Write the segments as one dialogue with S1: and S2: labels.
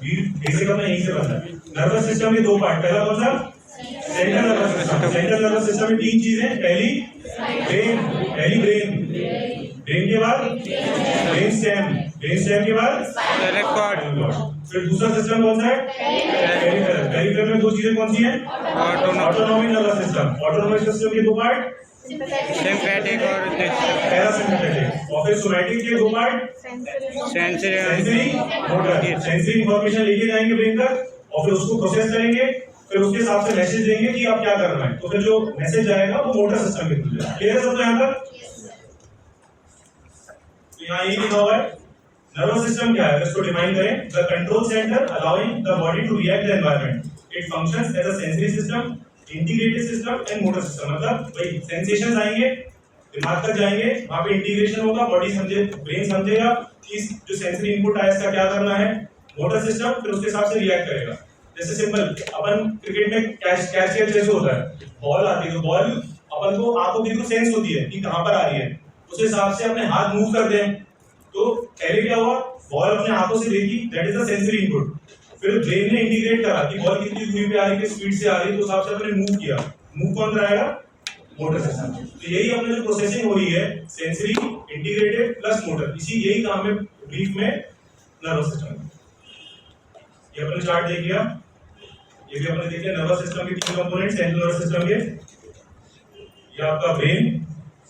S1: Basic अपना यहीं से बनता है। नर्वस सिस्टम के दो पार्ट, पहला कौन सा? Central nervous system. Central nervous system में तीन चीजें, पहली ब्रेन, ब्रेन के बाद ब्रेन स्टेम के बाद
S2: स्पाइनल कॉर्ड।
S1: फिर दूसरा सिस्टम कौन सा है? पेरिफेरल। पेरिफेरल में दो चीजें कौन सी हैं? Autonomic nervous system. Autonomic system के दो पार्ट,
S2: सिम्पैथेटिक और
S1: पैरासिम्पैथेटिक। और फिर सोमैटिक के दो part, sensory motor. Sensory information लेके जाएंगे ब्रेन तक और फिर उसको प्रोसेस करेंगे, फिर उसके हिसाब से मैसेज देंगे कि आप क्या करना है। तो फिर जो मैसेज आएगा वो मोटर सिस्टम के थ्रू जाएगा। क्लियर है सबको यहाँ तक? तो यहाँ ये लिखा हुआ है नर्वस सिस्टम क्या है, इसको डिफाइन करें। The control centre allowing the body to react the environment, it functions as a sensory system, integrated system and motor system. मतलब भाई सेंसेशंस आएंगे, दिमाग तक जाएंगे, वहां पे इंटीग्रेशन होगा, बॉडी समझे, ब्रेन समझेगा कि जो सेंसरी इनपुट आया इसका क्या करना है, मोटर सिस्टम फिर उसके हिसाब से रिएक्ट करेगा। जैसे सिंपल अपन क्रिकेट में कैच जैसे होता है, बॉल आती है तो बॉल अपन को आंखों के थ्रू सेंस होती है कि कहां पर आ रही है, उस हिसाब से अपने हाथ मूव करते हैं। तो पहले क्या हुआ, बॉल अपने हाथों से देखी, that is the sensory input. फिर ब्रेन ने इंटीग्रेट करा कि बॉल कितनी दूरी पे आ रही है, किस स्पीड से आ रही है, तो उस हिसाब से अपने मूव किया। मूव कौन कराएगा? Motor system. तो यही अपने जो प्रोसेसिंग हो रही है, सेंसरी, इंटीग्रेटेड प्लस मोटर, इसी यही काम है ब्रीफ में नर्वस सिस्टम। ये अपने चार्ट देख लिया, ये भी अपने देख लिया नर्वस सिस्टम के तीन कंपोनेंट, सेंट्रल नर्वस सिस्टम के। ये आपका ब्रेन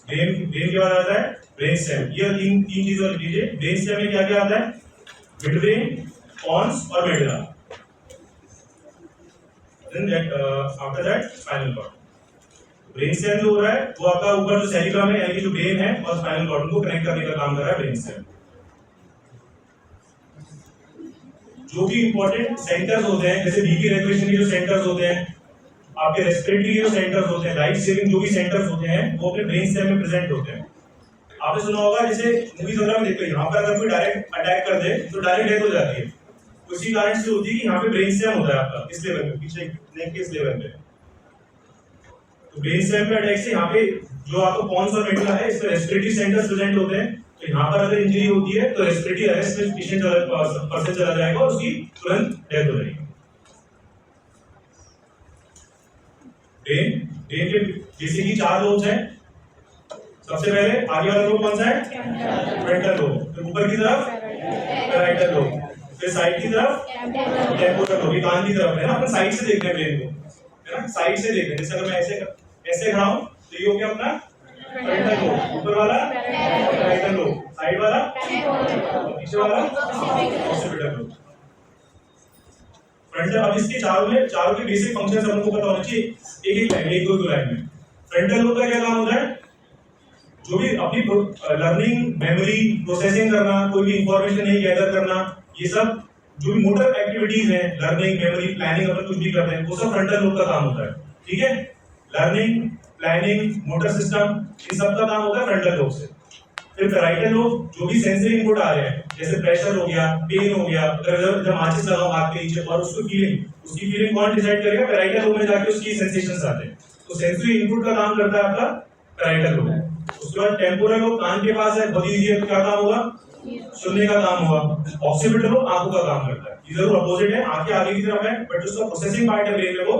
S1: के बाद आता है ब्रेन स्टेम। ये तीन चीजें लिख लीजिए। ब्रेन स्टेम में क्या क्या आता है? मिड ब्रेन, पॉन्स और medulla. Then that after that spinal cord. Brain stem जो हो रहा है वो आपका ऊपर जो सेरिब्रम है, यानी कि जो ब्रेन है और स्पाइनल कॉर्ड को कनेक्ट करने का काम कर रहा है ब्रेन स्टेम। जो भी इंपॉर्टेंट सेंटर्स होते हैं, जैसे बीपी रेगुलेशन के जो सेंटर्स होते हैं, आपके रेस्पिरेटरी के जो सेंटर्स होते हैं, लाइफ सेविंग जो भी सेंटर्स होते हैं, वो अपने ब्रेन स्टेम में प्रेजेंट होते हैं। आपने सुना होगा जैसे मूवीज वगैरह में देखते हैं, यहाँ पर अगर कोई डायरेक्ट अटैक कर दे तो डायरेक्ट डेथ हो जाती है। उसी कारण से होती है कि यहाँ पे ब्रेन स्टेम होता है आपका इस लेवल पे, पीछे नेक के इस लेवल पे। तो ब्रेन स्टेम पे अटैक से यहाँ पे जो आपको पॉन्स और मेडुला है, इसमें रेस्पिरेटरी सेंटर्स प्रेजेंट होते हैं। तो यहाँ पर अगर इंजरी होती है तो रेस्पिरेटरी अरेस्ट में पेशेंट पर्सन चला जाएगा और उसकी तुरंत डेथ हो जाएगी। ब्रेन के बेसिकली चार लोब्स हैं। सबसे पहले आगे वाला लोब कौन सा है? Frontal lobe. फिर ऊपर की तरफ पैराइटल लोब, फिर साइड की तरफ टेम्पोरल लोब। ये कान की तरफ है ना, अपन साइड से देखते हैं ब्रेन को, है ना, साइड से देखते हैं। जैसे अगर मैं ऐसे खड़ा हूं तो ये हो गया अपना फ्रंटल लोब, ऊपर वाला पैराइटल लोब, साइड वाला पीछे वाला ऑक्सीपिटल लोब। फ्रंटल, अब इसके चारों के बेसिक फंक्शंस हमको पता होना चाहिए एक लाइन, एक दो लाइन में। फ्रंटल लोब का क्या काम होता है? जो भी अपनी लर्निंग, मेमोरी, प्रोसेसिंग करना, कोई भी इंफॉर्मेशन नहीं गैदर करना, ये सब जो भी मोटर एक्टिविटीज हैं, लर्निंग, मेमोरी, प्लानिंग, अपन कुछ भी करते हैं, वो सब फ्रंटल लोब का काम होता है। ठीक है, लर्निंग, प्लानिंग, मोटर सिस्टम, इन सब का काम होता है फ्रंटल लोब से। फिर पैराइटल लोब, जो भी सेंसरी इनपुट आ रहे हैं, जैसे प्रेशर हो गया, पेन हो गया, जब माचिस लगाओ हाथ के नीचे और उसकी फीलिंग कौन डिसाइड करेगा? पैराइटल लोब में जाके उसकी सेंसेशंस आते हैं। तो सेंसरी इनपुट का काम करता है आपका पैराइटल लोब। उसके बाद टेम्पोरल लोब कान के पास है, बहुत इजी है, क्या काम होगा? सुनने का काम होगा। ऑक्सीपिटल लोब आंखों का काम करता है। ये जरूर अपोजिट है, आंखें आगे की तरफ है, बट उसका प्रोसेसिंग पार्ट है ब्रेन में वो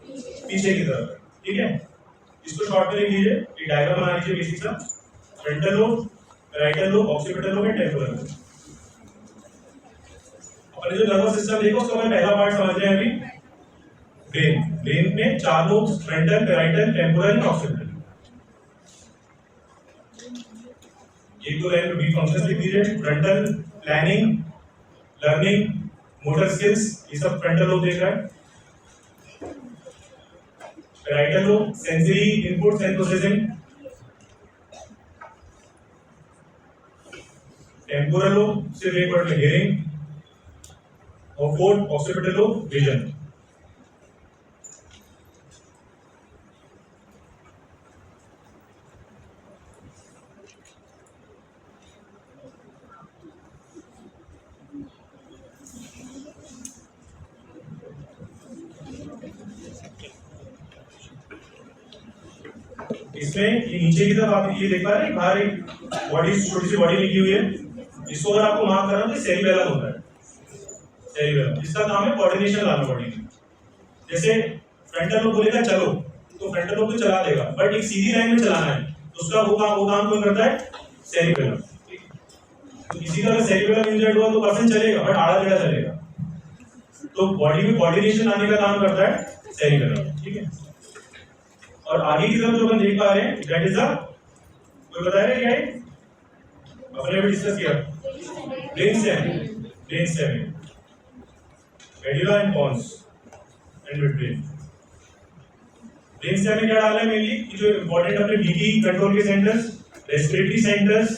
S1: पीछे की तरफ है। ठीक है, इसको शॉर्ट में लिख लीजिए, ये डायग्राम बना लीजिए बेसिक सा। Frontal lobe, parietal lobe, occipital lobe and temporal lobe. अपने जो नर्वस सिस्टम देखो उसका मैं पहला पार्ट समझ रहे हैं अभी। ब्रेन में चार lobe, frontal, parietal, temporal and occipital. एक दो लाइन में बी फंक्शंस लिख दीजिए। Frontal planning, learning, motor skills, ये सब फ्रंटल लोब देख रहा है। Parietal lobe sensory inputs and processing. Temporal lobe सिर्फ एक वर्ड में हियरिंग। और फोर्थ ऑक्सीपिटल लोब विजन। इसमें ये नीचे की तरफ आप ये देख पा रहे हैं, बाहर एक बॉडी, छोटी सी बॉडी लिखी हुई है। इसको अगर आपको मार्क करना तो सेरिबेलम होता है। सेरिबेलम, इसका काम है कोऑर्डिनेशन लाना बॉडी में। जैसे फ्रंटल लोब बोलेगा चलो तो फ्रंटल लोब तो चला देगा, बट एक सीधी लाइन में चलाना है तो उसका वो काम कौन करता है? सेरिबेलम। तो किसी का सेरिबेलम इंजर्ड हुआ तो पर्सन चलेगा बट आड़ा टेढ़ा चलेगा, तो बॉडी में कोऑर्डिनेशन लाने का काम करता है सेरिबेलम। ठीक है, और आगे की तरफ जो अपन देख पा रहे हैं दैट इज द, कोई बताएगा क्या है? अपने भी डिस्कस किया brain stem medulla and pons and midbrain. Brain stem में क्या डाला है मेनली कि जो इंपॉर्टेंट अपने बीपी कंट्रोल के सेंटर्स, रेस्पिरेटरी सेंटर्स,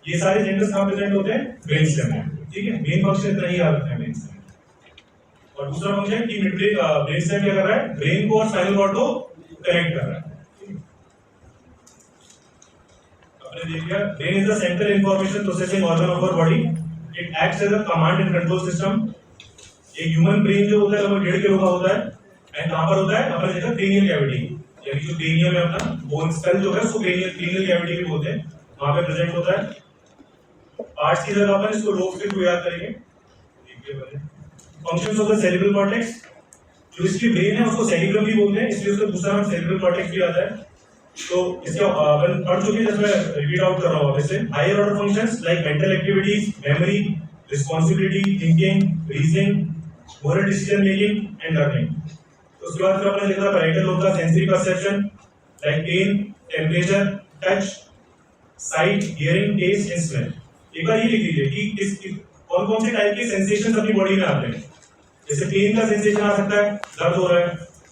S1: ये सारे सेंटर्स कहां प्रेजेंट होते हैं? ब्रेन स्टेम में। ठीक है, मेन फंक्शन इतना ही याद रखना है ब्रेन स्टेम। और दूसरा फंक्शन कि मिडब्रेन ब्रेन स्टेम क्या कर रहा है? ब्रेन को और स्पाइनल कॉर्ड को कनेक्ट कर रहा है। आपने देख लिया, brain is the central information processing organ of our body. It acts as a command and control system. एक ह्यूमन ब्रेन जो होता है लगभग 1.5 किलो का होता है, एंड कहां पर होता है? अपने देखा क्रेनियल कैविटी, यानी जो क्रेनियम है अपना बोन स्कल जो है उसको क्रेनियल कैविटी भी बोलते हैं, वहां पे प्रेजेंट होता है। पार्ट्स की जगह अपन इसको लोब्स को याद करेंगे। देखिए पहले functions of the cerebral cortex, जो इसकी ब्रेन है उसको सेरिब्रम भी बोलते हैं, इसलिए उसका दूसरा नाम सेरिब्रल कॉर्टेक्स भी आता है। तो इसका अपन पढ़ चुके हैं, जैसे मैं रिपीट आउट कर रहा हूं वापस से। Higher order functions like mental activities, memory, responsibility, thinking, reasoning, moral decision making and learning. तो उसके बाद फिर अपने देखा पैरेंटल लोब का sensory perception like pain, temperature, touch, sight, hearing, taste and smell. एक बार ये लिख लीजिए कि इस कौन कौन से टाइप के सेंसेशंस अपनी बॉडी में आते हैं। जैसे पेन का सेंसेशन आ सकता है, दर्द हो रहा है।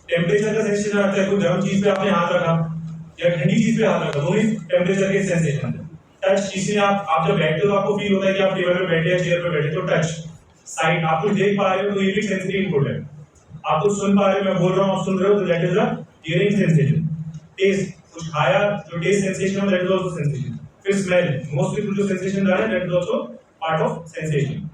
S1: टेम्परेचर का सेंसेशन आता है, कोई गर्म चीज पे आपने हाथ रखा या ठंडी चीज पे हाथ रखा, दोनों ही टेम्परेचर के सेंसेशन है। टच, किसी ने आप जब बैठते हो तो आपको फील होता है कि आप टेबल पे बैठे या चेयर पे बैठे, तो टच। साइट, आप कुछ देख पा रहे हो तो ये भी सेंसरी इनपुट है। आप कुछ सुन पा रहे हो, मैं बोल रहा हूं आप सुन रहे हो, तो that is the hearing sensation. Taste, कुछ खाया, जो टेस्ट सेंसेशन है दैट इज आल्सो सेंसेशन। फिर स्मेल, मोस्ट पीपल जो सेंसेशन आ रहा है that is also part of sensation.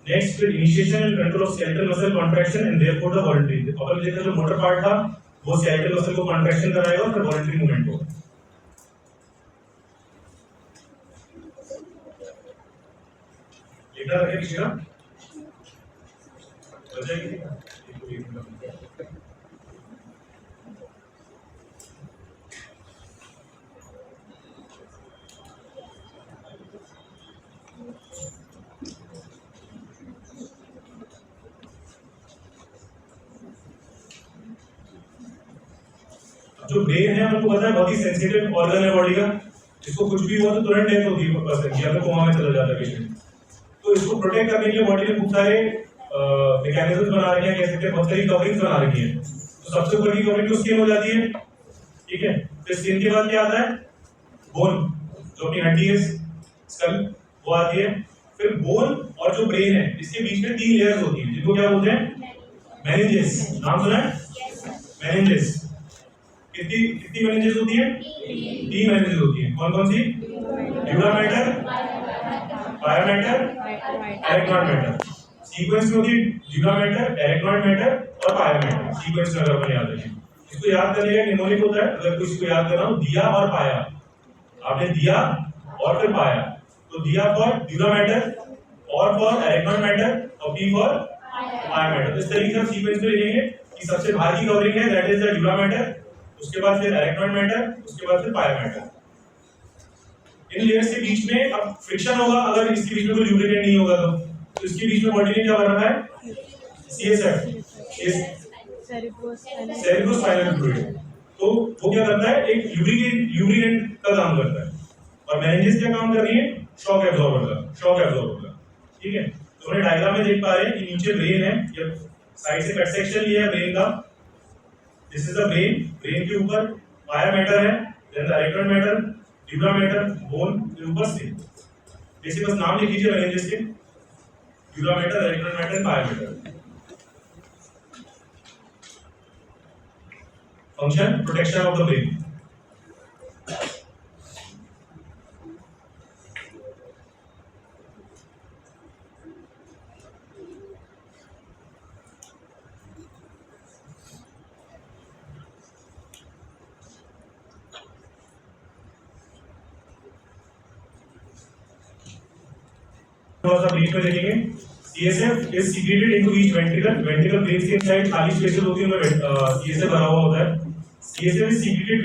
S1: Next, initiation and control of skeletal muscle contraction and therefore the voluntary. अपन देखा जो मोटर पार्ट था वो स्केलेटल मसल को कॉन्ट्रैक्शन कराएगा और फिर वॉलंटरी मूवमेंट को। लिखा रखे किसी का बताइए। जो ब्रेन है आपको पता है बहुत ही सेंसिटिव ऑर्गन है बॉडी का, इसको कुछ भी हुआ तो तुरंत डेथ होती है पर्सन की, या तो कोमा में चला जाता है पेशेंट। तो इसको प्रोटेक्ट करने के लिए बॉडी ने खूब सारे मैकेनिज्म बना रखे हैं, कह सकते हैं बहुत सारी कवरिंग्स बना रखी है। तो सबसे बड़ी कवरिंग तो स्किन हो जाती है, ठीक है। फिर स्किन के बाद क्या आता है? बोन, जो अपनी हड्डी है स्कल, वो आती है। फिर बोन और जो ब्रेन है इसके बीच में 3 लेयर्स होती हैं, जिनको क्या बोलते हैं? मेनिंजेस। नाम सुना है? मेनिंजेस। कितनी मेनिंजेस होती है? 3 मेनिंजेस होती है। कौन कौन सी? ड्यूरा मैटर, पाया मैटर, एरेक्नॉइड मैटर। सीक्वेंस में होती है ड्यूरा मैटर, एरेक्नॉइड मैटर और पाया मैटर, सीक्वेंस में अगर अपन याद रखें। इसको याद करने का निमोनिक होता है, अगर किसी को याद करना हो, दिया और पाया। आपने दिया और फिर पाया, तो दिया फॉर ड्यूरा मैटर, और फॉर एरेक्नॉइड मैटर, और पी फॉर पाया मैटर। इस तरीके से हम सीक्वेंस में लिखेंगे कि सबसे बाहर की कवरिंग है that is the dura mater, उसके बाद फिर एरेक्नॉइड मैटर, उसके बाद फिर पाया मैटर। इन लेयर्स के बीच में अब फ्रिक्शन होगा, अगर इसके बीच में कोई लुब्रिकेंट नहीं होगा तो इसके बीच में बॉडी ने क्या बना रखा है? CSF, cerebrospinal fluid. तो वो क्या करता है? एक लुब्रिकेंट का काम करता है। और मेनिंजेस क्या काम कर रही है? शॉक एब्जॉर्बर का। ठीक है, तो हमने डायग्राम में देख पा रहे हैं कि नीचे ब्रेन है, जब साइड से कट सेक्शन लिया है ब्रेन का, दिस इज द ब्रेन के ऊपर पाया मैटर है, then the arachnoid mater, dura mater, bone के ऊपर से। जैसे बस नाम लिख लीजिए मेनिंजेस के, ड्यूरा मैटर, एरेक्नॉइड मैटर, पाया matter. Function protection of the brain. थोड़ा सा ब्रीफ में देखेंगे। CSF is secreted into each ventricle. Ventricle brains के inside खाली स्पेसेस होती है उनमें CSF भरा हुआ होता है। CSF is secreted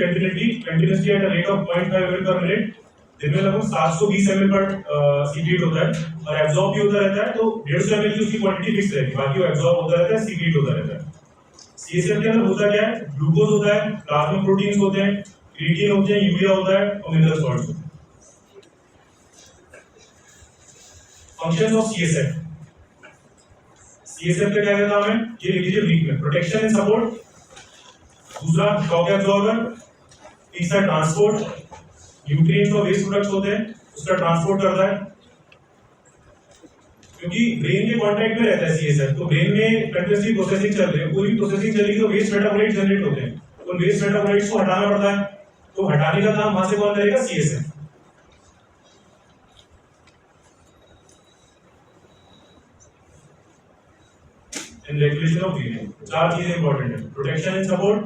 S1: continuously at a rate of 0.5 ml per minute। दिन में लगभग 720 ml पर सीक्रेट होता है और एब्जॉर्ब भी होता रहता है, तो 150 ml की उसकी क्वांटिटी फिक्स रहती है, बाकी वो एब्जॉर्ब होता रहता है, सीक्रेट होता रहता है। CSF के अंदर होता क्या है? ग्लूकोज होता है, प्लाज्मा प्रोटीन्स होते हैं, क्रिएटिन होते हैं, यूरिया होता है और मिनरल सॉल्ट्स होते हैं। Functions of CSF। CSF का क्या क्या काम है ये लिख लीजिए ब्रीफ में। प्रोटेक्शन एंड सपोर्ट, दूसरा शॉक एब्जॉर्बर, तीसरा ट्रांसपोर्ट, न्यूट्रिएंट्स और वेस्ट प्रोडक्ट्स होते हैं उसका ट्रांसपोर्ट करता है, क्योंकि ब्रेन के कांटेक्ट में रहता है CSF, तो ब्रेन में कंटिन्यूअसली प्रोसेसिंग चल रही है, कोई भी प्रोसेसिंग चलेगी तो वेस्ट मेटाबोलाइट्स जनरेट होते हैं, तो वेस्ट मेटाबोलाइट्स को हटाना पड़ता है, तो हटाने का काम वहां से कौन करेगा? CSF। In regulation of breathing चार चीजें इंपॉर्टेंट है: protection and support,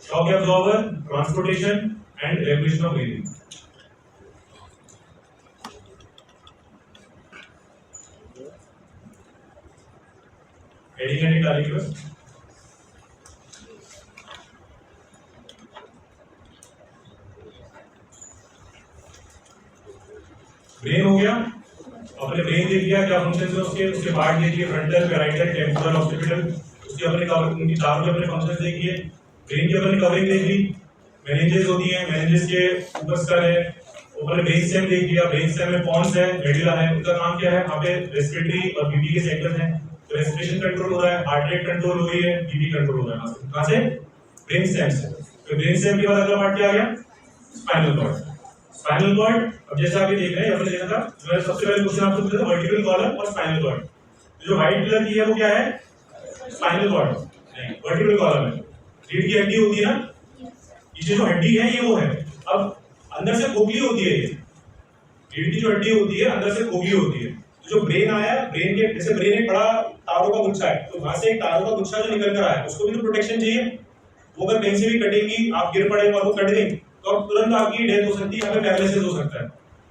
S1: shock absorber, transportation and regulation of breathing. Heading and डालिए बस। ब्रेन हो गया, अपने ब्रेन देख लिया क्या फंक्शन है उसके, उसके पार्ट देखिए, फ्रंटल, पैराइटल, टेम्पोरल, ऑक्सीपिटल, उसके अपने कवर, उनकी चारों के अपने फंक्शंस देखिए। ब्रेन की अपने कवरिंग देख ली, मेनिंजेस होती है, मेनिंजेस के ऊपर स्कल है, ऊपर ब्रेन स्टेम देख लिया, ब्रेन स्टेम में पॉन्स है, मेडुला है, उनका काम क्या है? वहाँ पे रेस्पिरेटरी और बीपी के सेंटर हैं, तो रेस्पिरेशन कंट्रोल हो रहा है, हार्ट रेट कंट्रोल हो रही है, बीपी कंट्रोल हो रहा है। कहाँ से? ब्रेन स्टेम से। तो ब्रेन स्टेम के बाद अगला पार्ट क्या आ गया? Spinal cord. स्पाइनल कॉर्ड, अब जैसे आप ये देख रहे हैं, आपने देखा था, मैंने सबसे पहले क्वेश्चन आपसे पूछा था वर्टिकल कॉलम और स्पाइनल कॉर्ड। जो व्हाइट कलर की है वो क्या है? स्पाइनल कॉर्ड नहीं, वर्टिकल कॉलम है। रीढ़ की हड्डी होती है ना, ये जो हड्डी है ये वो है। अब अंदर से खोखली होती है, ये रीढ़ की जो हड्डी होती है अंदर से खोखली होती है। तो जो ब्रेन आया, ब्रेन के जैसे ब्रेन एक बड़ा तारों का गुच्छा है, तो वहां से एक तारों का गुच्छा जो निकल कर आया उसको भी तो प्रोटेक्शन चाहिए। वो अगर कहीं से भी कटेगी, आप गिर पड़े और वो कट गई तो अब तुरंत आपकी डेथ हो सकती है, या फिर पैरालिसिस हो सकता है।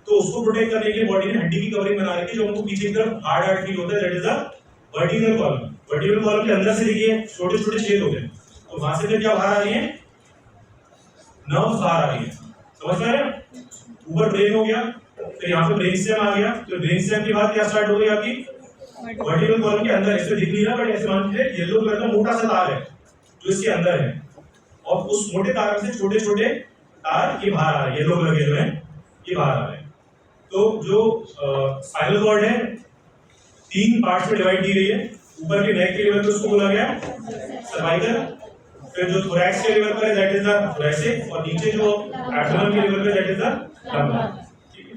S1: तो उसको प्रोटेक्ट करने के लिए बॉडी ने हड्डी की कवरिंग बना रखी है, जो हमको पीछे की तरफ हार्ड हार्ड फील होता है, that is the vertical column. Vertical column के अंदर से देखिए छोटे छोटे छेद होते हैं, तो वहां से फिर क्या बाहर आ रही है? नर्व्स बाहर आ रही है, समझ में आ रहा है? ऊपर ब्रेन हो गया, फिर यहाँ पे ब्रेन स्टेम आ गया, तो ब्रेन स्टेम के बाद क्या स्टार्ट हो गई आपकी? वर्टिकल कॉलम के अंदर, इसमें दिख नहीं रहा बट ऐसे मान लीजिए येलो कलर का मोटा सा तार है जो इसके अंदर है, और उस मोटे तार से छोटे छोटे तार ये बाहर आ रहे हैं, येलो कलर के जो है ये बाहर आ रहे हैं। तो जो स्पाइनल कॉर्ड है 3 पार्ट्स में डिवाइड की गई है। ऊपर के नेक के लेवल पे उसको बोला गया सर्वाइकल, फिर जो थोरैक्स के लेवल पर है दैट इज द थोरैसिक, और नीचे जो एब्डोमेन के लेवल पे दैट इज द लंबर। ठीक है,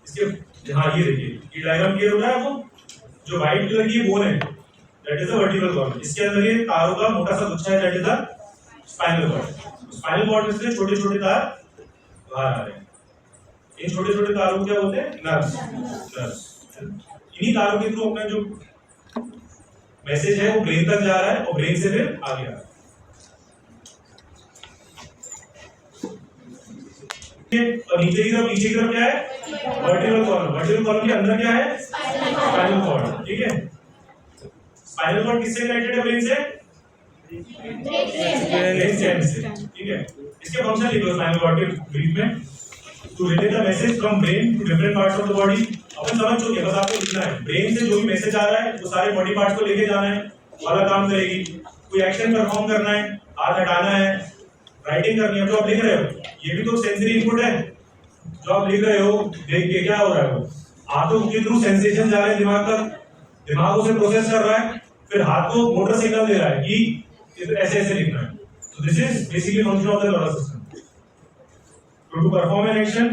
S1: इसके हाँ ये देखिए ये डायग्राम क्लियर हो रहा है आपको? जो व्हाइट कलर की बोन है that is the vertical column, इसके अंदर ये तारों का मोटा सा गुच्छा है that is the spinal cord. Spinal cord में से छोटे छोटे तार बाहर आ रहे हैं, इन छोटे छोटे तारों को क्या बोलते हैं? नर्व्स। नर्व्स, इन्हीं तारों के थ्रू अपना जो मैसेज है वो ब्रेन तक जा रहा है और ब्रेन से फिर आगे आ रहा है। और नीचे की तरफ क्या है? Vertical column. वर्टिकल कॉलम के अंदर क्या है? Spinal cord. ठीक है, स्पाइनल कॉर्ड किससे कनेक्टेड है? ब्रेन से, ब्रेन स्टेम से। ठीक है, इसके फंक्शन लिखो स्पाइनल कॉर्ड के ब्रीफ में। To relay the message from brain to different parts of the body. अपन समझ चुके, बस आपको लिखना है ब्रेन से जो भी मैसेज आ रहा है वो सारे बॉडी पार्ट्स को लेके जाना है, वाला काम करेगी। कोई एक्शन परफॉर्म करना है, हाथ हटाना है, राइटिंग करनी है, जो आप लिख रहे हो ये भी तो सेंसरी इनपुट है। जो आप लिख रहे हो देख के क्या हो रहा है, वो हाथों के थ्रू सेंसेशन जा रहे हैं दिमाग तक, दिमाग उसे प्रोसेस कर रहा है, फिर हाथ को मोटर सिग्नल दे रहा है कि ऐसे ऐसे लिखना है। So this is basically function of the nervous system. So to perform an action,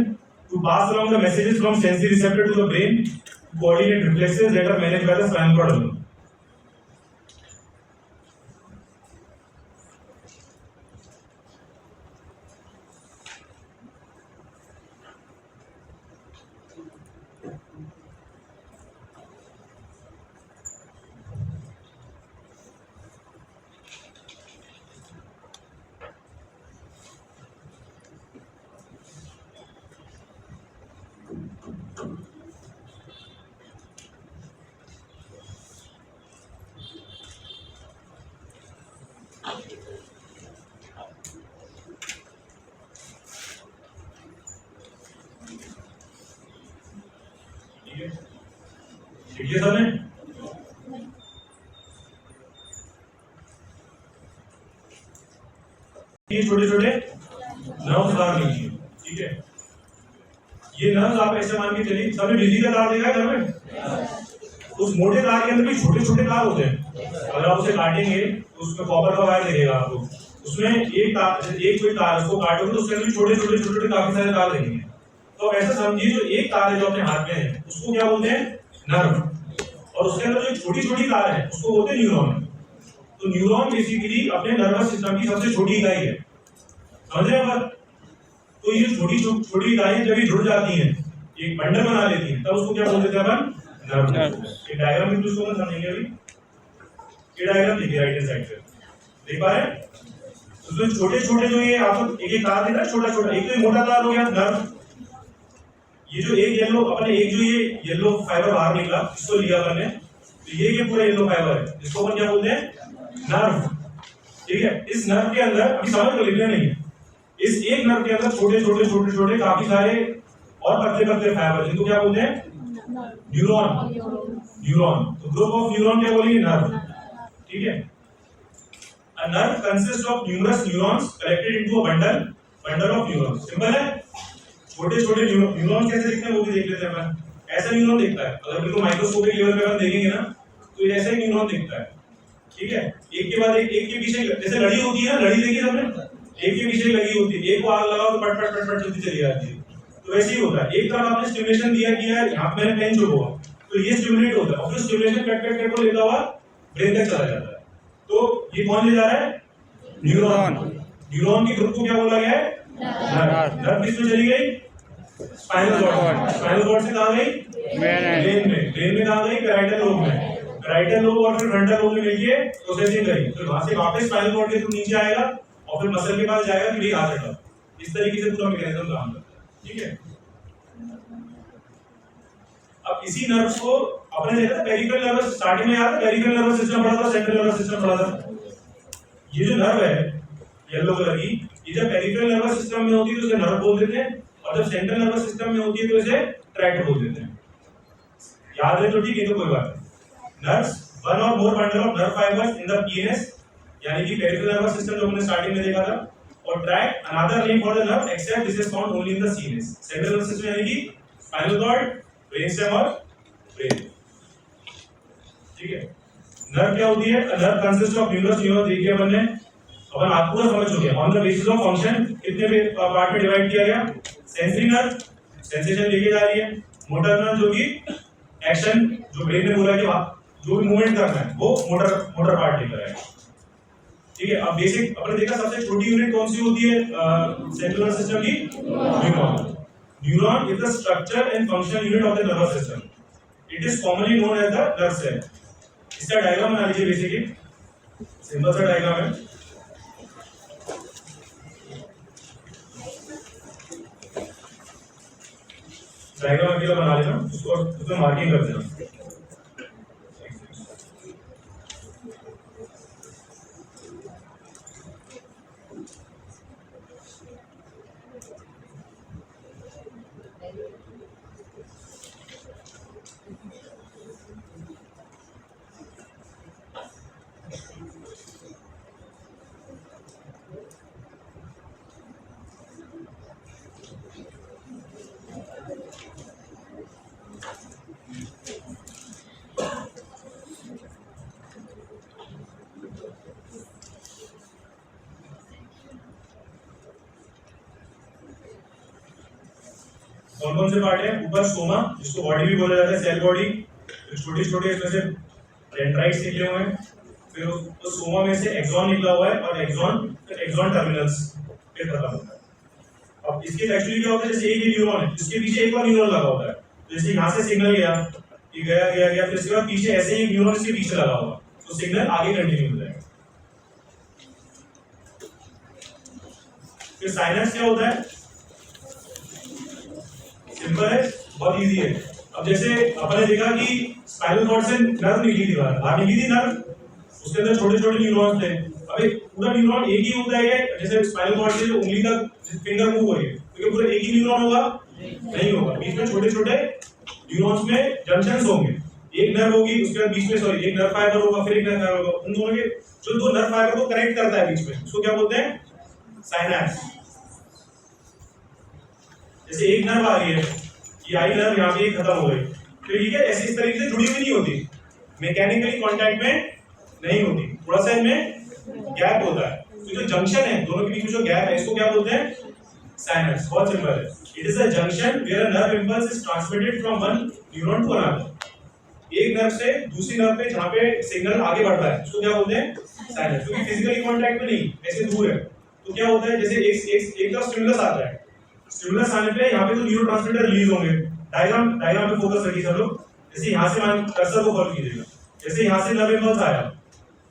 S1: to pass along the messages from sensory receptor to the brain, to coordinate reflexes that are managed by the spinal cord alone. ठीक है सबने? ये छोटे छोटे nerves बाहर लीजिए, ठीक है? ये नर्व्स आप ऐसे मान के चलिए, सबने बिजली का तार देखा है घर में? उस मोटे तार के अंदर भी छोटे छोटे तार होते हैं। अगर आप उसे काटेंगे तो उसमें कॉपर का वायर दिखेगा आपको, उसमें एक तार, एक कोई तार उसको काटोगे तो उसके अंदर छोटे छोटे छोटे छोटे काफी सारे तार दिखेंगे। तो आप ऐसा समझिए, जो एक तार है जो अपने हाथ में है उसको क्या बोलते हैं? नर्व। और उसके अंदर जो छोटी छोटी तार है उसको बोलते हैं न्यूरॉन। तो न्यूरॉन बेसिकली अपने नर्वस सिस्टम की सबसे छोटी इकाई है, समझ रहे हैं बात? तो ये छोटी छोटी इकाइयां जब ये जुड़ जाती हैं, एक बंडल बना लेती हैं, तब उसको क्या बोलते थे अपन? नर्व। ये डायग्राम में उसको हम समझेंगे अभी। ये डायग्राम देखिए राइट हैंड साइड पे, देख पा रहे हैं? उसमें छोटे छोटे जो ये आपको एक एक तार दिख रहा है, छोटा छोटा, एक तो ये मोटा तार हो गया नर्व। ये जो एक येलो अपने एक जो ये येलो फाइबर बाहर निकला, इसको लिया अपन ने, तो ये पूरा येलो फाइबर है, इसको अपन क्या बोलते हैं? नर्व। ठीक है? इस नर्व के अंदर अभी समझ लो, लिखना नहीं है, इस एक नर्व के अंदर छोटे छोटे छोटे छोटे काफी सारे और पतले पतले फाइबर, जिनको क्या बोलते हैं? न्यूरॉन। न्यूरॉन। तो ग्रुप ऑफ न्यूरॉन क्या बोलेंगे? नर्व। ठीक है? A nerve consists of numerous neurons collected into a bundle of neurons. Simple है? छोटे छोटे न्यूरॉन कैसे दिखते हैं वो भी देख लेते हैं अपन। ऐसा न्यूरॉन दिखता है, अगर बिल्कुल माइक्रोस्कोपिक लेवल पे अपन देखेंगे ना तो ये ऐसा ही न्यूरॉन दिखता है। ठीक है? एक के बाद एक के पीछे, जैसे लड़ी होती है ना, लड़ी देखी सबने, एक के पीछे लगी होती है, एक को आग लगाओ तो पट पट पट पट चलती चली जाती है। तो वैसे ही होता है, एक तरफ आपने स्टिमुलेशन दिया कि यार यहाँ पे मैंने पेन छुपा तो ये स्टिमुलेट होता है, और फिर स्टिमुलेशन कट कट कट को लेता हुआ ब्रेन तक चला जाता है। तो ये कौन ले जा रहा है? न्यूरॉन। न्यूरॉन के ग्रुप को क्या बोला गया है? नर्व। नर्व किसमें चली गई? Spinal cord. स्पाइनल कॉर्ड से कहां गई? ब्रेन में। ब्रेन में कहां गई? पैराइटल लोब में। पैराइटल लोब और फिर फ्रंटल लोब में मिलके प्रोसेसिंग करी, फिर वहां से वापस स्पाइनल कॉर्ड के थ्रू नीचे आएगा और फिर मसल के पास जाएगा, फिर ये हाथ हटा। इस तरीके से पूरा मैकेनिज्म काम करता है। ठीक है? अब इसी नर्व्स को अपने देखा था पेरिफेरल नर्वस, स्टार्टिंग में याद है पेरिफेरल नर्वस सिस्टम पढ़ा था, सेंट्रल नर्वस सिस्टम पढ़ा था। ये जो नर्व है येलो कलर की, ये जब पेरिफेरल नर्वस सिस्टम में होती है तो इसे नर्व बोल देते हैं, और जब सेंट्रल नर्वस सिस्टम में होती है तो इसे ट्रैक्ट बोल देते हैं। याद है तो ठीक है, तो कोई बात नहीं। नर्व्स, वन और more bundle of nerve fibres in the PNS, यानी कि पेरिफेरल नर्वस सिस्टम जो हमने स्टार्टिंग में देखा था, और tract another name for the nerve except this is found only in the CNS. Central nervous system यानी कि स्पाइनल कॉर्ड, ब्रेनस्टेम और ब्रेन। ठीक है? नर्व क्या होती है? Nerve consist of neurons, neuron देखिए अपन ने, अपन आप पूरा समझ चुके हैं। On the basis of function कितने पार्ट में डिवाइड किया गया? सेंसरी नर्व, सेंसेशन लेके जा रही है। मोटर नर्व जो कि एक्शन, जो ब्रेन ने बोला कि जो भी मूवमेंट करना है वो मोटर पार्ट लेकर आएगा। ठीक है? अब बेसिक अपने देखा सबसे छोटी यूनिट कौन सी होती है सेंट्रल नर्वस सिस्टम की? Neuron. Neuron is the structure and functional unit of the nervous system. It is commonly known as the nerve cell. इसका डायग्राम बना लीजिए, बेसिकली सिंपल सा डायग्राम है। डायग्राम अकेला बना लेना, उसको उसमें मार्किंग कर देना। कौन कौन से पार्ट है? ऊपर सोमा, जिसको बॉडी भी बोला जाता है, सेल बॉडी, तो छोटे छोटे इसमें से डेंड्राइट्स निकले हुए हैं। फिर उस सोमा में से एक्सॉन निकला हुआ है, और एक्सॉन टर्मिनल्स पे खत्म होता है। अब इसके एक्चुअली क्या होता है, जैसे एक ही न्यूरॉन है, इसके पीछे एक और न्यूरॉन लगा होता है। जैसे यहाँ से सिग्नल गया, ये गया गया गया, फिर इसके बाद पीछे ऐसे ही न्यूरॉन इसके पीछे लगा हुआ, तो सिग्नल आगे कंटिन्यू हो जाएगा। फिर साइनस क्या होता है? सिंपल है, बहुत इजी है। अब जैसे अपने देखा कि स्पाइनल कॉर्ड से नर्व निकली थी, बाहर निकली थी नर्व, उसके अंदर छोटे छोटे न्यूरॉन्स थे। अबे पूरा न्यूरॉन एक ही होता है क्या? जैसे स्पाइनल कॉर्ड से जो उंगली तक फिंगर मूव हो रही है, तो पूरा एक ही न्यूरॉन होगा? नहीं होगा, बीच में छोटे छोटे न्यूरॉन्स में जंक्शंस होंगे। एक नर्व होगी, उसके बाद बीच में सॉरी एक नर्व फाइबर होगा, फिर एक नर्व फाइबर होगा, उन दोनों के जो दो नर्व फाइबर को कनेक्ट करता है बीच में, उसको क्या बोलते हैं? साइनैप्स। जैसे एक नर्व आ रही है, ये आई नर्व यहाँ पे खत्म हो गई, तो ये ऐसे इस तरीके से जुड़ी हुई नहीं होती, मैकेनिकली कांटेक्ट में नहीं होती, थोड़ा सा इनमें गैप होता है। तो जो जंक्शन है दोनों के बीच में जो गैप है, इसको क्या बोलते हैं? साइनैप्स। बहुत सिंपल है, it is a junction where a nerve impulse is transmitted from one neuron to another. एक नर्व से दूसरी नर्व पे जहाँ पे सिग्नल आगे बढ़ रहा है, उसको क्या बोलते हैं? साइनैप्स। क्योंकि फिजिकली कांटेक्ट में नहीं, ऐसे दूर है, तो क्या होता है? जैसे एक तरफ स्टिमुलस आता है, स्टिमुलस आने पे यहाँ पे तो न्यूरोट्रांसमीटर रिलीज होंगे। डायग्राम पे फोकस रखिए सब लोग। जैसे यहाँ से मान कर्सर को फॉलो कीजिएगा, जैसे यहाँ से नर्व इंपल्स आया,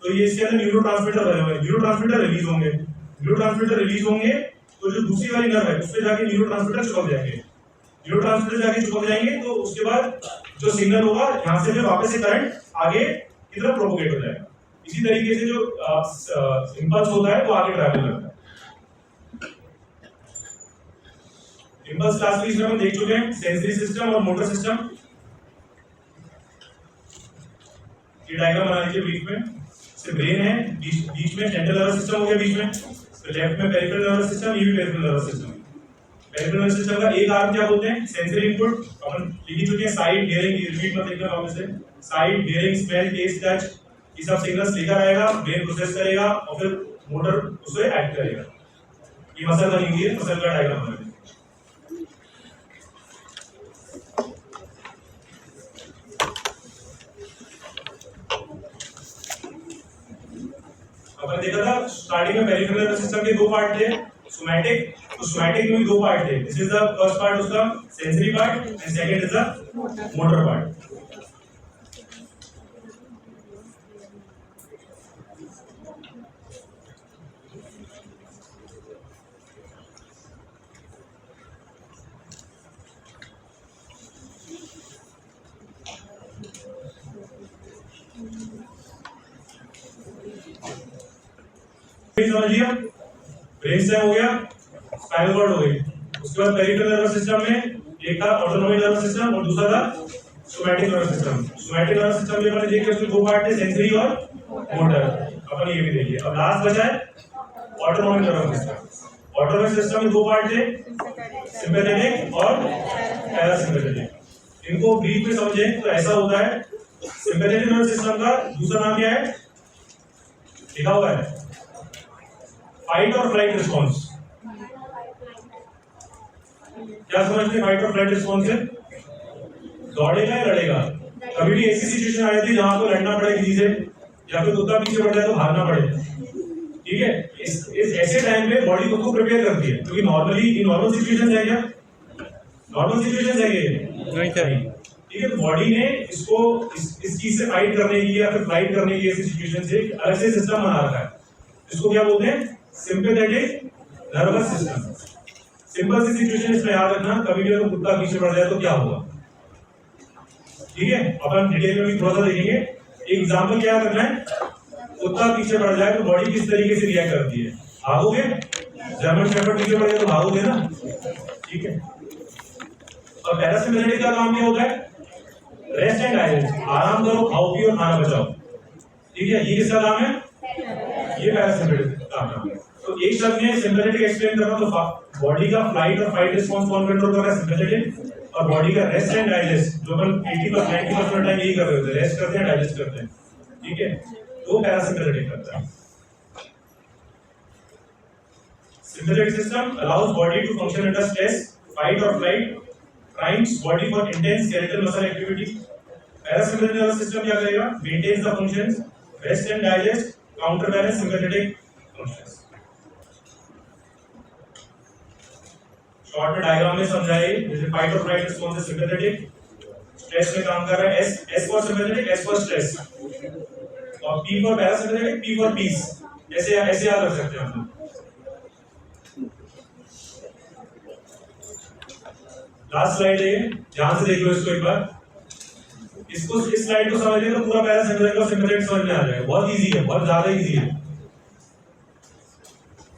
S1: तो ये इसके अंदर न्यूरोट्रांसमीटर भरे हुए हैं, न्यूरोट्रांसमीटर रिलीज होंगे, न्यूरोट्रांसमीटर रिलीज होंगे, तो जो दूसरी वाली नर्व है उस पे जाके न्यूरोट्रांसमीटर चिपक जाएंगे, न्यूरोट्रांसमीटर जाके चिपक जाएंगे, तो उसके बाद जो सिग्नल होगा यहाँ से फिर वापस से करंट आगे की तरफ प्रोपोगेट हो जाएगा। इसी तरीके से जो इंपल्स होता है वो आगे ट्रैवल करता है। इंपल्स क्लासिफिकेशन हम देख चुके हैं, सेंसरी सिस्टम और मोटर सिस्टम। ये डायग्राम बना लीजिए ब्रीफ में। सिर्फ ब्रेन है, बीच में सेंट्रल नर्वस सिस्टम हो गया, बीच में तो लेफ्ट में पेरिफेरल नर्वस सिस्टम, ये भी peripheral nervous system. Peripheral nervous system का एक आर्म क्या बोलते हैं? Sensory input. अपन लिख चुके हैं, साइट, हियरिंग, रिपीट मत लिखना वापस से। Sight, hearing, smell, taste, touch, ये सब सिग्नल्स लेकर आएगा, ब्रेन प्रोसेस करेगा और फिर मोटर उसे एक्ट करेगा। ये मसल बनी हुई है, मसल का डायग्राम बना है। अपन देखा था स्टार्टिंग में पेरिफेरल नर्वस सिस्टम के दो पार्ट थे, सोमैटिक, तो सोमैटिक में भी दो पार्ट थे। This is the first part उसका sensory part and second is the motor part. समझिए, ब्रेन स्टेम हो गया, स्पाइनल कॉर्ड हो गई, उसके बाद पेरिफेरल नर्वस सिस्टम में एक था ऑटोनोमिक नर्वस सिस्टम और दूसरा था somatic nervous system. Somatic nervous system में अपन देखिए उसके दो पार्ट थे, सेंसरी और मोटर। अपन ये भी देखिए। अब लास्ट बचा है autonomic nervous system. Autonomic system में दो पार्ट थे, सिंपैथेटिक और पैरासिम्पैथेटिक। इनको ब्रीफ में समझें तो ऐसा होता है, सिंपैथेटिक नर्वस सिस्टम का दूसरा नाम क्या है? लिखा हुआ है, फाइट और फ्लाइट रिस्पॉन्स। क्या समझते हैं फाइट और फ्लाइट रिस्पॉन्स से? दौड़ेगा या लड़ेगा? कभी भी ऐसी सिचुएशन आ जाती है जहां तो लड़ना पड़े किसी से, या फिर कुत्ता पीछे पड़ जाए तो भागना पड़े, ठीक है? इस ऐसे टाइम पे बॉडी को प्रिपेयर करती है, क्योंकि नॉर्मली ये नॉर्मल सिचुएशन है क्या? नॉर्मल सिचुएशन है ये नहीं, ठीक है? तो बॉडी ने इसको इस चीज से फाइट करने की या फिर फ्लाइट करने की ऐसी सिचुएशन से एक अलग से सिस्टम बना रखा है। इसको क्या बोलते हैं? Sympathetic nervous system. सिंपल सी सिचुएशन इसमें याद रखना, कभी भी अगर कुत्ता पीछे पड़ जाए तो क्या होगा, ठीक है? अपन डिटेल में भी थोड़ा सा देखेंगे। एक एग्जांपल क्या याद रखना है, कुत्ता पीछे पड़ जाए तो बॉडी किस तरीके से रिएक्ट करती है? भागोगे? जर्मन शेफर्ड पीछे पड़ जाए तो भागोगे ना, ठीक है? और पैरासिम्पैथेटिक का काम क्या होता है? रेस्ट एंड डाइजेस्ट, आराम करो, खाओ पियो, खाना बचाओ, ठीक है? ये किसका काम है? ये पैरासिम्पैथेटिक का काम है। तो एक शब्द में सिंपैथेटिक एक्सप्लेन कर रहा हूं, तो बॉडी का फ्लाइट और फाइट रिस्पांस कौन कंट्रोल कर रहा है? सिंपैथेटिक। और बॉडी का रेस्ट एंड डाइजेस्ट, जो अपन 80% 90% टाइम यही कर रहे होते हैं, रेस्ट करते हैं, डाइजेस्ट करते हैं, ठीक है? तो पैरासिम्पैथेटिक करता है। Sympathetic system allows body to function under stress, fight or flight, primes body for intense skeletal muscle activity. Parasympathetic nervous system क्या करेगा? Maintains the functions, rest and digest, counterbalance sympathetic functions. Short में diagram में समझाइए, जैसे fight और flight response है sympathetic, stress में काम कर रहा है, S for sympathetic, S for stress, और P for parasympathetic, P for peace. ऐसे याद रख सकते हैं आप लोग। लास्ट स्लाइड है, ध्यान से देख लो इसको एक बार। इसको इस स्लाइड को समझ लिया तो पूरा पैरासिम्पैथेटिक और सिंपैथेटिक समझ में आ जाएगा। बहुत इजी है, बहुत ज्यादा इजी है।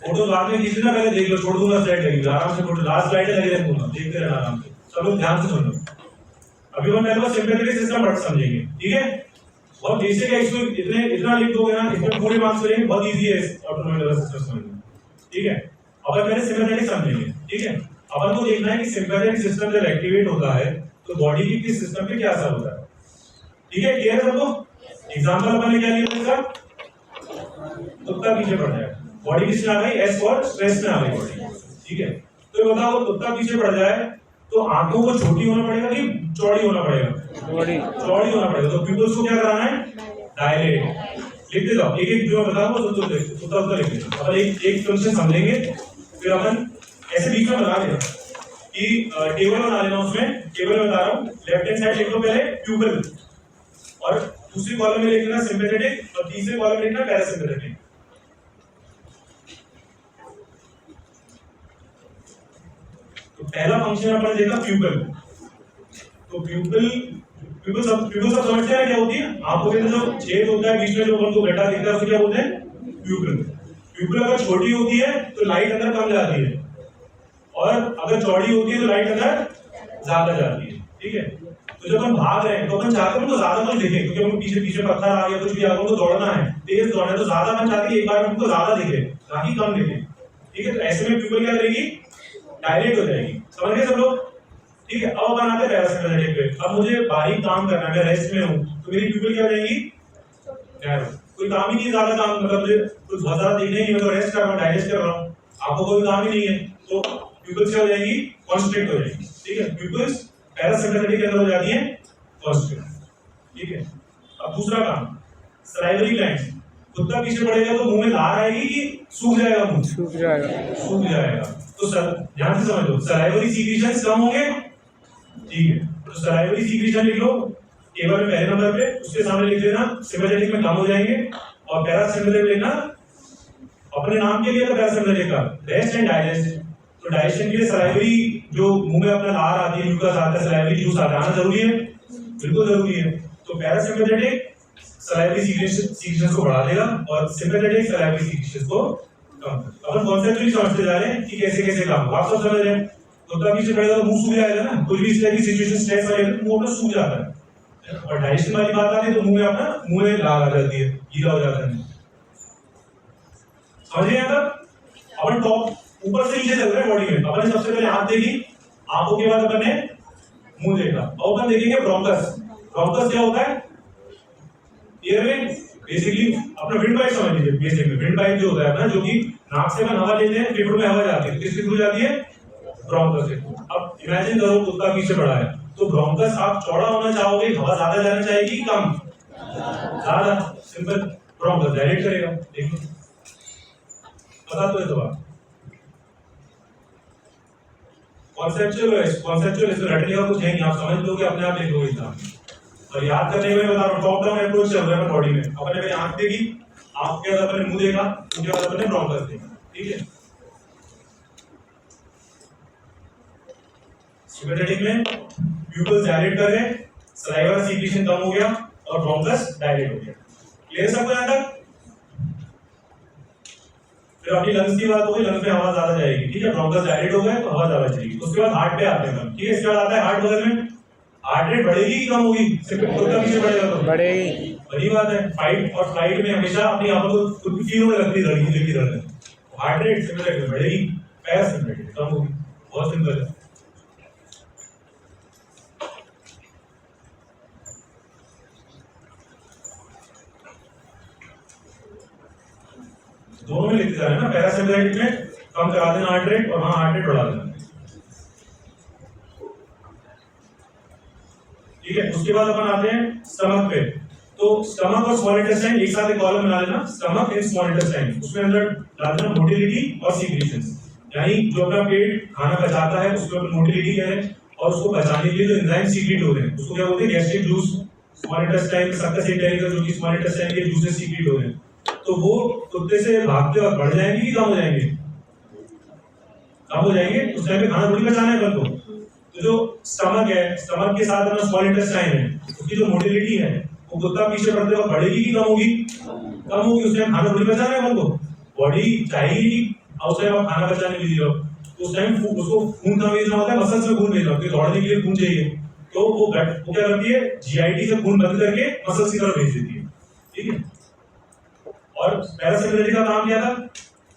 S1: फोटो बाद में खींचना, पहले देख लो, छोड़ दूंगा स्लाइड लगेगी, आराम से फोटो। लास्ट स्लाइड है, लगे रहूंगा, देखते रहना आराम से। सब लोग ध्यान से सुन लो। अभी हम पहले सिंपैथेटिक सिस्टम वर्ड समझेंगे, ठीक है। बहुत बेसिक है, इसको इतना लिख दोगे ना, इसमें पूरे मार्क्स मिलेंगे, बहुत इजी है ऑटोनॉमस नर्वस सिस्टम समझना, ठीक है। अब पहले सिंपैथेटिक समझेंगे, ठीक है। अपन को देखना है कि सिंपैथेटिक सिस्टम जब एक्टिवेट होता है तो बॉडी की किस सिस्टम पे क्या असर होता है, ठीक है। क्लियर है सबको? एग्जांपल अपन ने क्या लिया इसका, कुत्ता पीछे पड़ जाए, बॉडी किसमें आ गई, एस फॉर स्ट्रेस में आ गई बॉडी, ठीक है। तो ये बताओ कुत्ता पीछे पड़ जाए तो आंखों को छोटी होना पड़ेगा कि चौड़ी होना पड़ेगा, चौड़ी होना पड़ेगा। तो पीपल्स को क्या कराना है, डायलेट। लिख दे जाओ, एक एक जो बताऊंगा तो कुत्ता कुत्ता लिख दे। अपन एक फंक्शन समझेंगे, फिर अपन ऐसे बीच में बता देना कि टेबल बना लेना, उसमें टेबल बता रहा हूँ, लेफ्ट हैंड साइड लिख लो पहले प्यूपल, और दूसरी कॉलम में लिख लेना सिंपैथेटिक, और तीसरे कॉलम में लिखना पैरासिम्पैथेटिक। तो पहला फंक्शन अपन देखा प्यूपल। तो प्यूपल सब समझते हैं क्या होती है, आंखों के अंदर जो छेद होता है बीच में जो अपन को गड्ढा दिखता है उसे क्या बोलते हैं, प्यूपल। प्यूपल अगर छोटी होती है तो लाइट अंदर कम जाती है, और अगर चौड़ी होती है तो लाइट अंदर ज्यादा जाती है, ठीक है। तो जब हम भाग रहे हैं तो अपन चाहते हैं तो ज्यादा कुछ दिखे, क्योंकि हमको पीछे पीछे पत्थर आ गया, कुछ भी आ गया, हमको दौड़ना है, तेज दौड़ना है, तो ज्यादा अपन चाहते हैं एक बार हमको ज्यादा दिखे ना कि कम दिखे, ठीक है। तो ऐसे में प्यूपल क्या करेगी, डायलेट हो जाएगी, समझ गए सब लोग, ठीक है। अब अपन आते हैं पैरासिम्पैथेटिक पे। अब मुझे बारीक काम करना है, मैं रेस्ट में हूँ, तो मेरी प्यूपल क्या हो जाएगी, कोई काम ही नहीं, ज्यादा काम, मतलब कुछ बहुत ज्यादा देखने नहीं, मैं तो रेस्ट कर रहा हूँ, डाइजेस्ट कर रहा हूँ, आपको कोई काम ही नहीं है, तो प्यूपल्स क्या हो जाएगी, कॉन्स्ट्रिक्ट हो जाएगी, ठीक है। प्यूपल्स पैरासिम्पैथेटिक के अंदर हो जाती है कॉन्स्ट्रिक्ट, ठीक है। अब दूसरा काम, सलाइवरी ग्लैंड्स। कुत्ता पीछे पड़ेगा तो मुंह में लार आएगी कि सूख जाएगा मुंह, सूख जाएगा। तो सर ध्यान से समझ लो, सलाइवरी सीक्रेशंस कम होंगे, ठीक है। तो सलाइवरी सीक्रेशन लिख लो टेबल में पहले नंबर पे, उसके सामने लिख देना सिम्पैथेटिक में कम हो जाएंगे, और पैरासिम्पैथेटिक लिखना अपने नाम के लिए, तो पैरासिम्पैथेटिक का रेस्ट एंड डाइजेस्ट। तो डाइजेशन के लिए सलाइवरी जो मुंह में अपना लार आती है, म्यूकस आता है, सलाइवरी जूस आता है, आना जरूरी है, बिल्कुल जरूरी है। तो पैरासिम्पैथेटिक सलाइवरी सीक्रेशंस को बढ़ा देगा, और सिम्पैथेटिक सलाइवरी सीक्रेशंस को कम। अपन कॉन्सेप्चुअली समझते जा रहे हैं कि कैसे कैसे काम, आप सब समझ रहे हैं। कुत्ता पीछे पड़ेगा तो मुंह सूख जाएगा ना, कुछ भी इस तरह की सिचुएशन स्ट्रेस वाली मुंह अपना सूख जाता है, और डाइजेशन वाली बात आती है तो मुंह में अपना मुंह में लार आ जाती है, गीला हो जाता है, समझ रहे हैं। तब अपन टॉप ऊपर से नीचे चल रहे हैं बॉडी में। अपन ने सबसे पहले हाथ देखी, आंखों के बाद अपन ने मुंह देखा, और अपन देखेंगे ब्रोंकस। ब्रोंकस क्या होता है, एयरवे, बेसिकली अपना विंड पाइप समझ लीजिए। बेसिक में विंड पाइप जो होता है अपना, जो कि नाक से अपन हवा लेते हैं, फेफड़ों में हवा जाती है, किसके थ्रू जाती है, ब्रोंकस से। अब इमेजिन करो कुत्ता पीछे पड़ा है, तो ब्रोंकस आप चौड़ा होना चाहोगे, हवा ज्यादा जाना चाहिए कम, ज्यादा, सिंपल, ब्रोंकस डायलेट करेगा, देखो पता तो है। तो बात कॉन्सेप्चुअल इसमें रटने का कुछ है नहीं, आप समझ लोगे, अपने आप लिख लोगे एग्जाम। और याद करने में बता रहा हूँ, टॉप डाउन अप्रोच चल रहा है बॉडी में। अपने पहले आंख देखी, आंख के बाद अपने मुंह देखा, उसके बाद अपने ब्रोंकस देखा, ठीक है। सिम्पैथेटिक में प्यूपल्स डायलेट कर गए, सलाइवा सीक्रेशन कम हो गया, और ब्रोंकस डायलेट हो गया। क्लियर सबको यहां तक? फिर अपनी लंग्स की बात हो गई, लंग्स में हवा ज्यादा जाएगी, ठीक है। ब्रोंकस डायलेट हो गए तो हवा ज्यादा चलेगी। उसके बाद हार्ट पे आते हैं, ठीक है। इसके बाद आता है हार्ट बगल में, हार्ट रेट बढ़ेगी कि कम होगी, कुत्ता पीछे बढ़ेगा तो बढ़ेगी, बड़ी बात है। फाइट और फ्लाइट में हमेशा अपनी आंखों को खुद की फील होने लगती है, धड़की धड़कन, हार्ट रेट सिम्पैथेटिक में बढ़ेगी, पैरासिम्पैथेटिक कम होगी, बहुत सिंपल है। दोनों में लिखते जा रहे हैं ना, पैरासिम्पैथेटिक में कम करा देना हार्ट रेट, और वहां हार्ट रेट बढ़ा देना, ठीक है। उसके बाद अपन आते हैं स्टमक पे। तो स्टमक और स्मॉल इंटेस्टाइन एक साथ एक कॉलम बना लेना, स्टमक एंड स्मॉल इंटेस्टाइन। उसमें अंदर डाल देना मोटिलिटी और सीक्रेशंस, यानी जो अपना पेट खाना पचाता है उसको अपन मोटिलिटी कह रहे हैं, और उसको पचाने के लिए जो एंजाइम सीक्रेट हो रहे हैं उसको क्या बोलते हैं, गैस्ट्रिक जूस। स्मॉल इंटेस्टाइन में सक्कस इंटेरियर जो कि स्मॉल इंटेस्टाइन के जूसेस सीक्रेट हो रहे हैं, तो वो कुत्ते से भागते वक्त बढ़ जाएंगे कि कम हो जाएंगे, कम हो जाएंगे। उस टाइम पे खाना थोड़ी पचाना है अपन को। तो जो स्टमक है, स्टमक के साथ अपना स्मॉल इंटेस्टाइन है, उसकी जो मोटिलिटी है वो कुत्ता पीछे बढ़ते वक्त बढ़ेगी कि कम होगी, कम होगी। उस टाइम खाना थोड़ी पचाना है अपन को, बॉडी चाहिए कि उस टाइम आप खाना पचाने के लिए, तो उस टाइम उसको खून कम भेजना होता है, मसल्स में खून भेजना होता है, दौड़ने के लिए खून चाहिए, तो वो क्या करती है, जीआईटी से खून बंद करके मसल्स की तरफ भेज देती है, ठीक है। और पैरासिम्पैथेटिक का काम क्या था,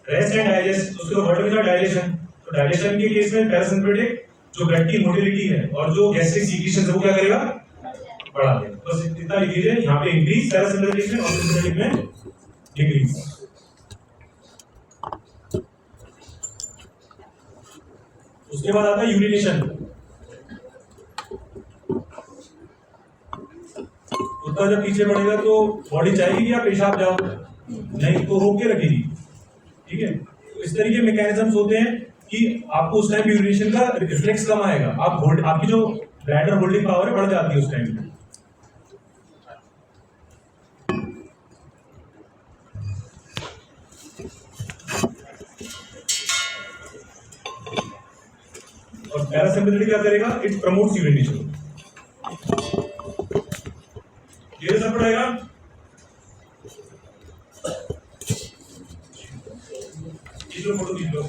S1: रेस्ट एंड डाइजेस्ट, उसके वर्ड में था डाइजेशन। तो डाइजेशन के केस में पैरासिम्पैथेटिक जो ब्लड की मोटिलिटी है और जो गैस्ट्रिक सीक्रेशन है वो क्या करेगा, बढ़ा देगा। बस इतना लिख लीजिए, यहाँ पे इंक्रीज पैरासिम्पैथेटिक में और सिम्पैथेटिक में डिक्रीज। उसके बाद आता है यूरिनेशन। कुत्ता जब पीछे बढ़ेगा तो बॉडी चाहेगी कि आप पेशाब जाओ, नहीं तो रोक के रखेगी, ठीक है। तो इस तरीके मैकेनिज्म्स होते हैं कि आपको उस टाइम यूरिनेशन का रिफ्लेक्स कम आएगा, आप होल्ड, आपकी जो ब्लैडर होल्डिंग पावर है बढ़ जाती है उस टाइम में। और पैरासिम्पैथेटिक क्या करेगा, इट प्रमोट्स यूरिनेशन। ये सब पड़ेगा। फोटो खींच लो।